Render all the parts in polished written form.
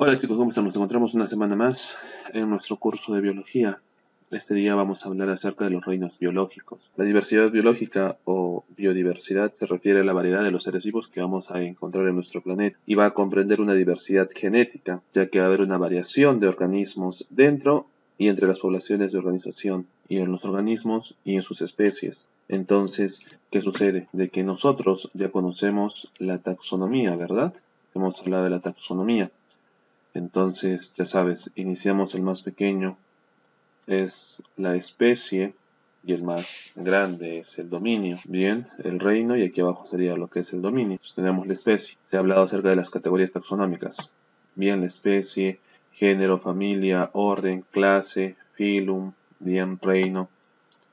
Hola chicos, ¿cómo están? Nos encontramos una semana más en nuestro curso de biología. Este día vamos a hablar acerca de los reinos biológicos. La diversidad biológica o biodiversidad se refiere a la variedad de los seres vivos que vamos a encontrar en nuestro planeta y va a comprender una diversidad genética, ya que va a haber una variación de organismos dentro y entre las poblaciones de organización y en los organismos y en sus especies. Entonces, ¿qué sucede? De que nosotros ya conocemos la taxonomía, ¿verdad? Hemos hablado de la taxonomía. Entonces, ya sabes, iniciamos el más pequeño, es la especie, y el más grande es el dominio. Bien, el reino, y aquí abajo sería lo que es el dominio. Entonces, tenemos la especie. Se ha hablado acerca de las categorías taxonómicas. Bien, la especie, género, familia, orden, clase, filum, bien, reino.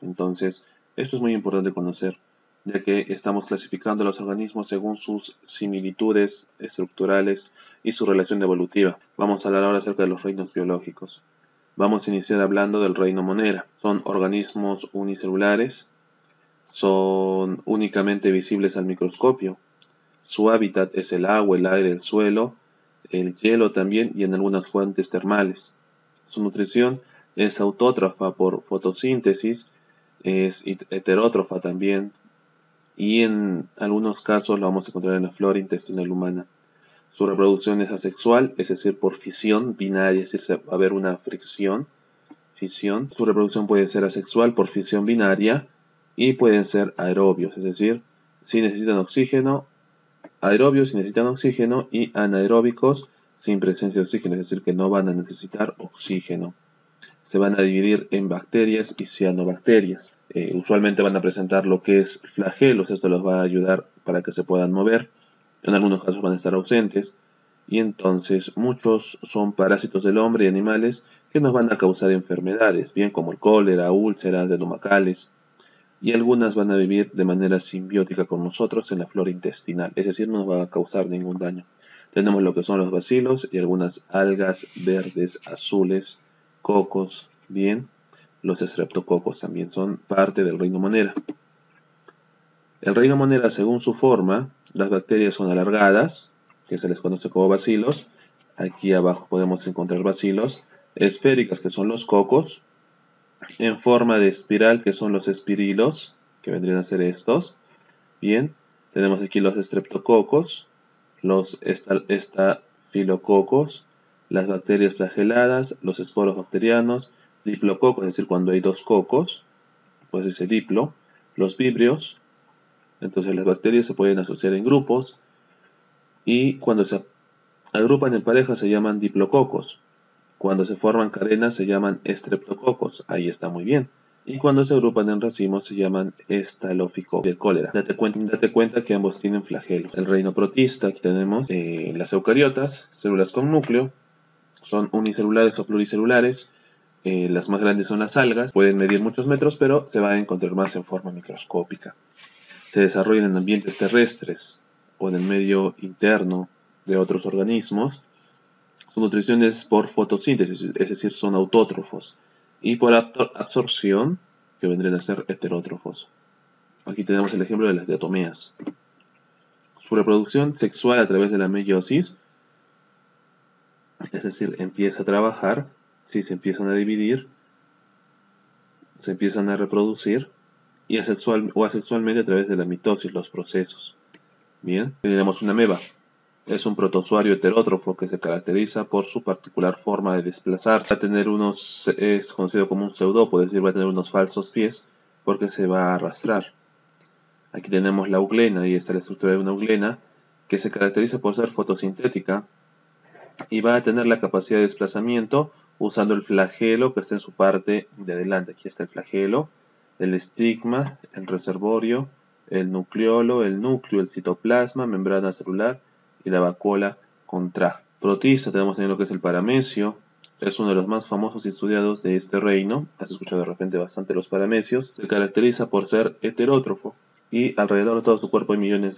Entonces, esto es muy importante conocer, ya que estamos clasificando los organismos según sus similitudes estructurales y su relación evolutiva. Vamos a hablar ahora acerca de los reinos biológicos. Vamos a iniciar hablando del reino Monera. Son organismos unicelulares, son únicamente visibles al microscopio. Su hábitat es el agua, el aire, el suelo, el hielo también y en algunas fuentes termales. Su nutrición es autótrofa por fotosíntesis, es heterótrofa también, y en algunos casos lo vamos a encontrar en la flora intestinal humana. Su reproducción es asexual, es decir, por fisión binaria, es decir, va a haber una fisión. Su reproducción puede ser asexual por fisión binaria y pueden ser aerobios, es decir, si necesitan oxígeno, aerobios si necesitan oxígeno y anaeróbicos sin presencia de oxígeno, es decir, que no van a necesitar oxígeno. Se van a dividir en bacterias y cianobacterias. Usualmente van a presentar lo que es flagelos, esto los va a ayudar para que se puedan mover. En algunos casos van a estar ausentes. Y entonces muchos son parásitos del hombre y animales que nos van a causar enfermedades, bien como el cólera, úlceras, estomacales. Y algunas van a vivir de manera simbiótica con nosotros en la flora intestinal, es decir, no nos va a causar ningún daño. Tenemos lo que son los bacilos y algunas algas verdes, azules, cocos, bien. Los estreptococos también son parte del reino Monera. El reino Monera, según su forma, las bacterias son alargadas, que se les conoce como bacilos. Aquí abajo podemos encontrar bacilos. Esféricas, que son los cocos. En forma de espiral, que son los espirilos, que vendrían a ser estos. Bien, tenemos aquí los estreptococos, los estafilococos, las bacterias flageladas, los esporos bacterianos, diplococos, es decir, cuando hay dos cocos, pues dice diplo, los vibrios. Entonces las bacterias se pueden asociar en grupos y cuando se agrupan en parejas se llaman diplococos. Cuando se forman cadenas se llaman estreptococos, ahí está muy bien. Y cuando se agrupan en racimos se llaman estalofococos del cólera. Date cuenta que ambos tienen flagelos. El reino protista, aquí tenemos las eucariotas, células con núcleo, son unicelulares o pluricelulares. Las más grandes son las algas, pueden medir muchos metros, pero se va a encontrar más en forma microscópica. Se desarrollan en ambientes terrestres o en el medio interno de otros organismos. Su nutrición es por fotosíntesis, es decir, son autótrofos, y por absorción, que vendrían a ser heterótrofos. Aquí tenemos el ejemplo de las diatomeas. Su reproducción sexual a través de la meiosis, es decir, empieza a trabajar, si se empiezan a dividir, se empiezan a reproducir, y asexualmente a través de la mitosis, los procesos. Bien, tenemos una ameba. Es un protozoario heterótrofo que se caracteriza por su particular forma de desplazarse. Va a tener es conocido como un pseudópodo, es decir, va a tener unos falsos pies porque se va a arrastrar. Aquí tenemos la euglena, y esta es la estructura de una euglena, que se caracteriza por ser fotosintética y va a tener la capacidad de desplazamiento usando el flagelo que está en su parte de adelante. Aquí está el flagelo, el estigma, el reservorio, el nucleolo, el núcleo, el citoplasma, membrana celular y la vacuola contráctil. Protista tenemos también lo que es el paramesio, es uno de los más famosos y estudiados de este reino. Has escuchado de repente bastante los paramecios. Se caracteriza por ser heterótrofo y alrededor de todo su cuerpo hay millones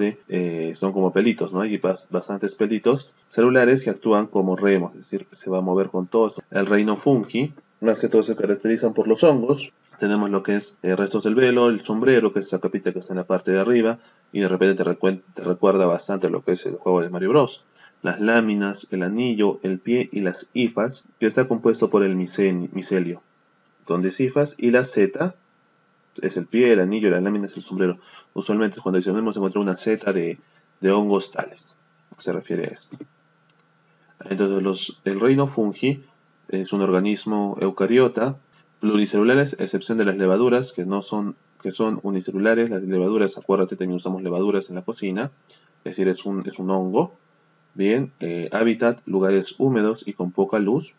son como pelitos, ¿no? Hay bastantes pelitos celulares que actúan como remos, es decir, se va a mover con todo eso. El reino fungi, más que todo se caracterizan por los hongos. Tenemos lo que es restos del velo, el sombrero, que es esa capita que está en la parte de arriba, y de repente te recuerda bastante lo que es el juego de Mario Bros. las láminas, el anillo, el pie y las hifas, que está compuesto por el micelio, donde es hifas, y la seta es el pie, el anillo, las láminas, el sombrero. Usualmente cuando decimos encontrar una seta de hongos tales, se refiere a esto. Entonces el reino fungi es un organismo eucariota, pluricelulares, a excepción de las levaduras, que son unicelulares. Las levaduras, acuérdate, también usamos levaduras en la cocina, es decir, es un hongo. Bien, hábitat, lugares húmedos y con poca luz.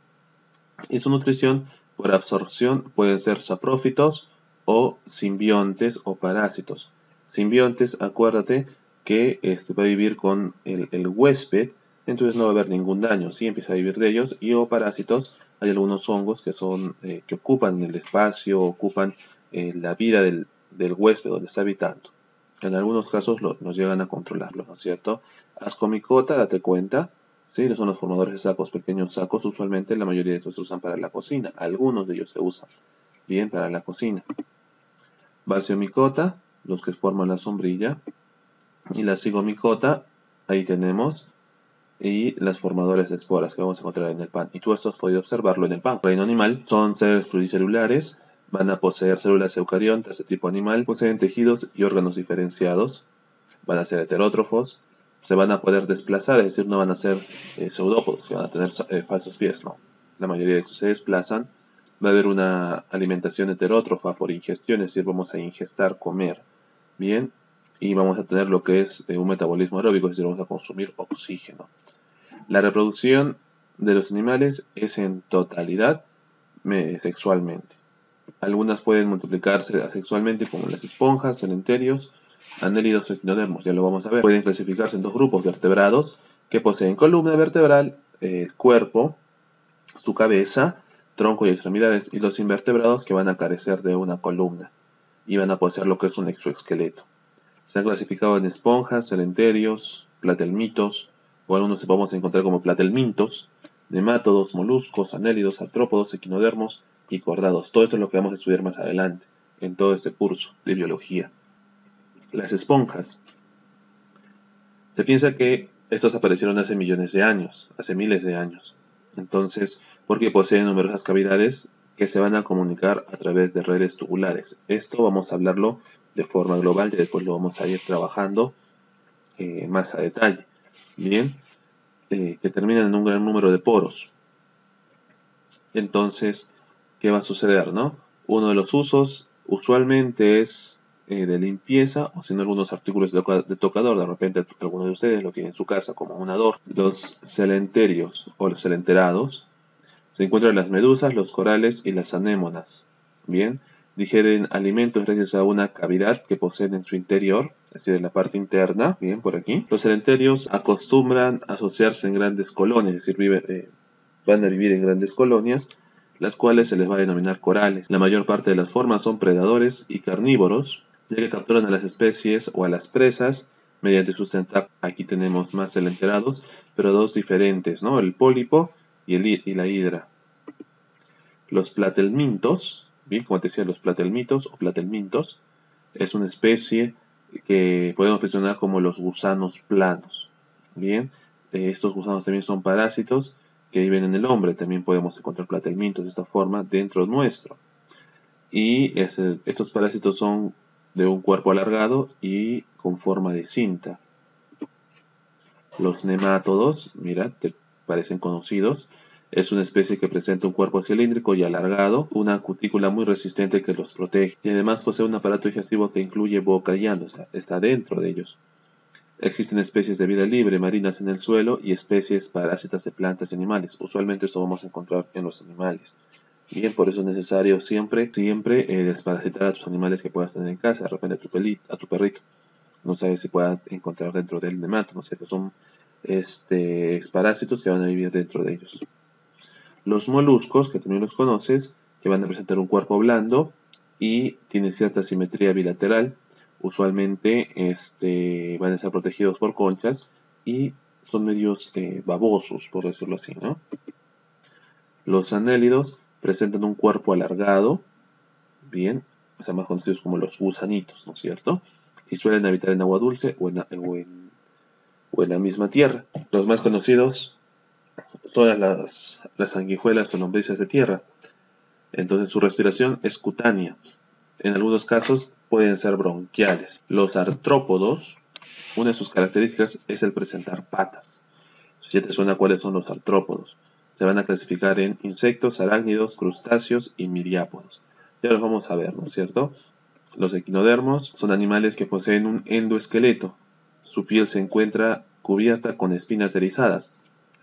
Y su nutrición por absorción pueden ser saprófitos o simbiontes o parásitos. Simbiontes, acuérdate que va a vivir con el huésped, entonces no va a haber ningún daño, sí empieza a vivir de ellos. Y o parásitos, hay algunos hongos que ocupan el espacio, ocupan la vida del huésped donde está habitando. En algunos casos nos llegan a controlarlo, ¿no es cierto? Ascomicota, date cuenta, sí, son los formadores de sacos, pequeños sacos. Usualmente la mayoría de estos se usan para la cocina. Algunos de ellos se usan bien para la cocina. Balseomicota, los que forman la sombrilla. Y la zigomicota, ahí tenemos. Y las formadores de esporas que vamos a encontrar en el pan. Y tú esto has podido observarlo en el pan. El reino animal son seres pluricelulares. Van a poseer células eucariontas de tipo animal. Poseen tejidos y órganos diferenciados. Van a ser heterótrofos. Se van a poder desplazar, es decir, no van a ser pseudópodos, que van a tener falsos pies, no. La mayoría de estos se desplazan. Va a haber una alimentación heterótrofa por ingestión, es decir, vamos a ingestar, comer, bien, y vamos a tener lo que es un metabolismo aeróbico, es decir, vamos a consumir oxígeno. La reproducción de los animales es en totalidad sexualmente. Algunas pueden multiplicarse asexualmente, como las esponjas, cementerios, anélidos o equinodermos, ya lo vamos a ver. Pueden clasificarse en dos grupos: vertebrados, que poseen columna vertebral, el cuerpo, su cabeza, tronco y extremidades, y los invertebrados, que van a carecer de una columna y van a poseer lo que es un exoesqueleto. Están clasificados en esponjas, cementerios, platelmitos, o algunos vamos a encontrar como platelmintos, nemátodos, moluscos, anélidos, artrópodos, equinodermos y cordados. Todo esto es lo que vamos a estudiar más adelante en todo este curso de biología. Las esponjas. Se piensa que estos aparecieron hace millones de años, hace miles de años. Entonces, porque poseen numerosas cavidades que se van a comunicar a través de redes tubulares. Esto vamos a hablarlo de forma global y después lo vamos a ir trabajando más a detalle. Bien, que terminan en un gran número de poros. Entonces, ¿qué va a suceder, no? Uno de los usos usualmente es de limpieza, o si no algunos artículos de tocador. De repente alguno de ustedes lo tiene en su casa como un adorno. Los celenterios o los celenterados se encuentran las medusas, los corales y las anémonas. Bien, digieren alimentos gracias a una cavidad que poseen en su interior, es decir, en la parte interna. Bien, por aquí. Los celenterios acostumbran a asociarse en grandes colonias, es decir, van a vivir en grandes colonias, las cuales se les va a denominar corales. La mayor parte de las formas son predadores y carnívoros, ya que capturan a las especies o a las presas mediante sus tentáculos. Aquí tenemos más celenterados, pero dos diferentes, ¿no? El pólipo y la hidra. Los platelmintos, bien, como te decía, los platelmitos o platelmintos, es una especie que podemos mencionar como los gusanos planos. Bien, estos gusanos también son parásitos que viven en el hombre. También podemos encontrar platelmintos de esta forma dentro nuestro. Y estos parásitos son de un cuerpo alargado y con forma de cinta. Los nemátodos, mira, te parecen conocidos. Es una especie que presenta un cuerpo cilíndrico y alargado, una cutícula muy resistente que los protege, y además posee un aparato digestivo que incluye boca y ano, o sea, está dentro de ellos. Existen especies de vida libre marinas en el suelo y especies parásitas de plantas y animales. Usualmente esto vamos a encontrar en los animales. Bien, por eso es necesario siempre desparasitar a tus animales que puedas tener en casa. De repente a tu perrito. No sabes si puedas encontrar dentro del nemato, ¿no? O sea, que son parásitos que van a vivir dentro de ellos. Los moluscos, que también los conoces, que van a presentar un cuerpo blando y tienen cierta simetría bilateral. Usualmente van a estar protegidos por conchas y son medios babosos, por decirlo así, ¿no? Los anélidos presentan un cuerpo alargado, bien, o sea, más conocidos como los gusanitos, ¿no es cierto? Y suelen habitar en agua dulce o en o en la misma tierra. Los más conocidos son las sanguijuelas o lombrices de tierra. Entonces su respiración es cutánea. En algunos casos pueden ser bronquiales. Los artrópodos, una de sus características es el presentar patas. Si ya te suena cuáles son los artrópodos, se van a clasificar en insectos, arácnidos, crustáceos y miriápodos. Ya los vamos a ver, ¿no es cierto? Los equinodermos son animales que poseen un endoesqueleto. Su piel se encuentra cubierta con espinas erizadas,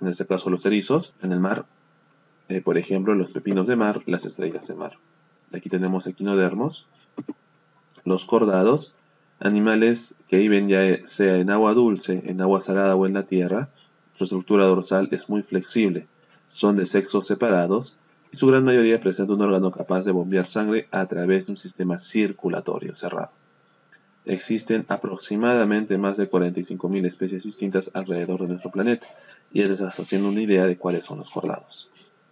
en este caso los erizos, en el mar, por ejemplo, los pepinos de mar, las estrellas de mar. Aquí tenemos equinodermos. Los cordados, animales que viven ya sea en agua dulce, en agua salada o en la tierra. Su estructura dorsal es muy flexible, son de sexos separados y su gran mayoría presenta un órgano capaz de bombear sangre a través de un sistema circulatorio cerrado. Existen aproximadamente más de 45.000 especies distintas alrededor de nuestro planeta, y ya les estás haciendo una idea de cuáles son los cordados.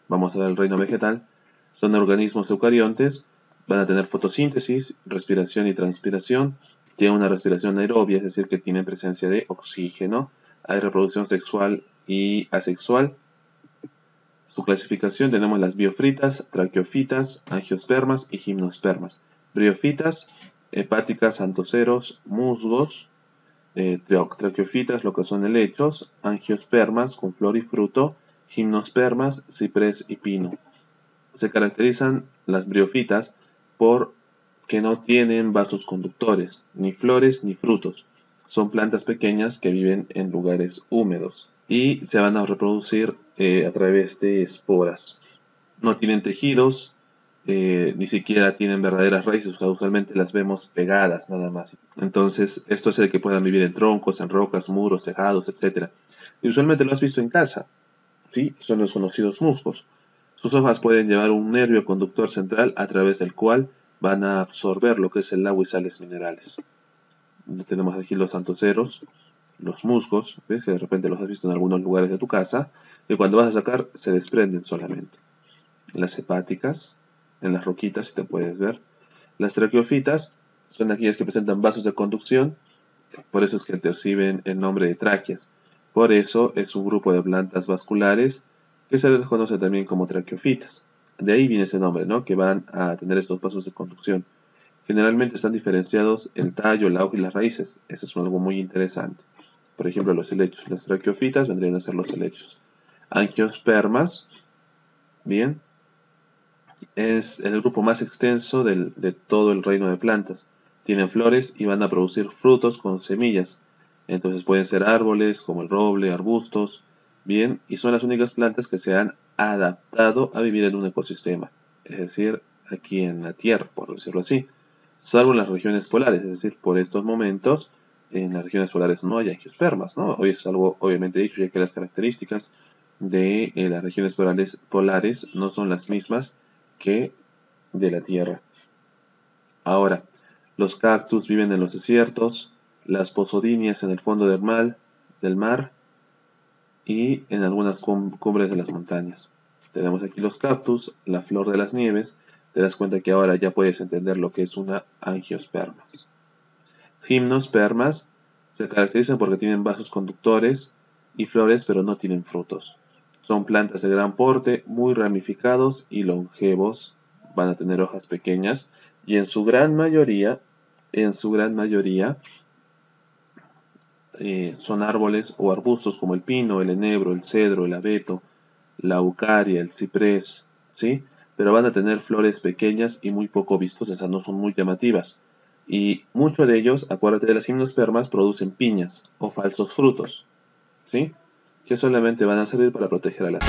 Vamos a ver el reino vegetal. Son organismos eucariontes, van a tener fotosíntesis, respiración y transpiración, tienen una respiración aerobia, es decir, que tienen presencia de oxígeno, hay reproducción sexual y asexual. Su clasificación tenemos las biofritas, traqueofitas, angiospermas y gimnospermas. Briofitas, hepáticas, antoceros, musgos, traqueofitas, lo que son helechos, angiospermas con flor y fruto, gimnospermas, ciprés y pino. Se caracterizan las briofitas por que no tienen vasos conductores, ni flores ni frutos. Son plantas pequeñas que viven en lugares húmedos y se van a reproducir a través de esporas. No tienen tejidos, ni siquiera tienen verdaderas raíces, o sea, usualmente las vemos pegadas nada más. Entonces, esto hace que puedan vivir en troncos, en rocas, muros, tejados, etc. Y usualmente lo has visto en casa, ¿sí? Son los conocidos musgos. Sus hojas pueden llevar un nervio conductor central a través del cual van a absorber lo que es el agua y sales minerales. Tenemos aquí los antoceros, los musgos, ¿ves? Que de repente los has visto en algunos lugares de tu casa, y cuando vas a sacar se desprenden solamente. Las hepáticas, en las roquitas, si te puedes ver. Las traqueofitas son aquellas que presentan vasos de conducción, por eso es que reciben el nombre de tráqueas. Por eso es un grupo de plantas vasculares que se les conoce también como traqueofitas. De ahí viene ese nombre, ¿no? Que van a tener estos vasos de conducción. Generalmente están diferenciados el tallo, la hoja y las raíces. Eso es algo muy interesante. Por ejemplo, los helechos. Las traqueofitas vendrían a ser los helechos. Angiospermas, bien, es el grupo más extenso de todo el reino de plantas. Tienen flores y van a producir frutos con semillas. Entonces pueden ser árboles como el roble, arbustos, bien, y son las únicas plantas que se han adaptado a vivir en un ecosistema, es decir, aquí en la Tierra, por decirlo así, salvo en las regiones polares, es decir, por estos momentos en las regiones polares no hay angiospermas, ¿no? Hoy es algo obviamente dicho, ya que las características de las regiones polares no son las mismas que de la Tierra. Ahora, los cactus viven en los desiertos, las pozodinias en el fondo del mar y en algunas cumbres de las montañas. Tenemos aquí los cactus, la flor de las nieves. Te das cuenta que ahora ya puedes entender lo que es una angiospermas. Gimnospermas se caracterizan porque tienen vasos conductores y flores, pero no tienen frutos. Son plantas de gran porte, muy ramificados y longevos. Van a tener hojas pequeñas y en su gran mayoría son árboles o arbustos como el pino, el enebro, el cedro, el abeto, la eucaria, el ciprés, ¿sí? Pero van a tener flores pequeñas y muy poco vistosas, o sea, no son muy llamativas. Y muchos de ellos, acuérdate de las gimnospermas, producen piñas o falsos frutos, ¿sí? Que solamente van a servir para proteger a las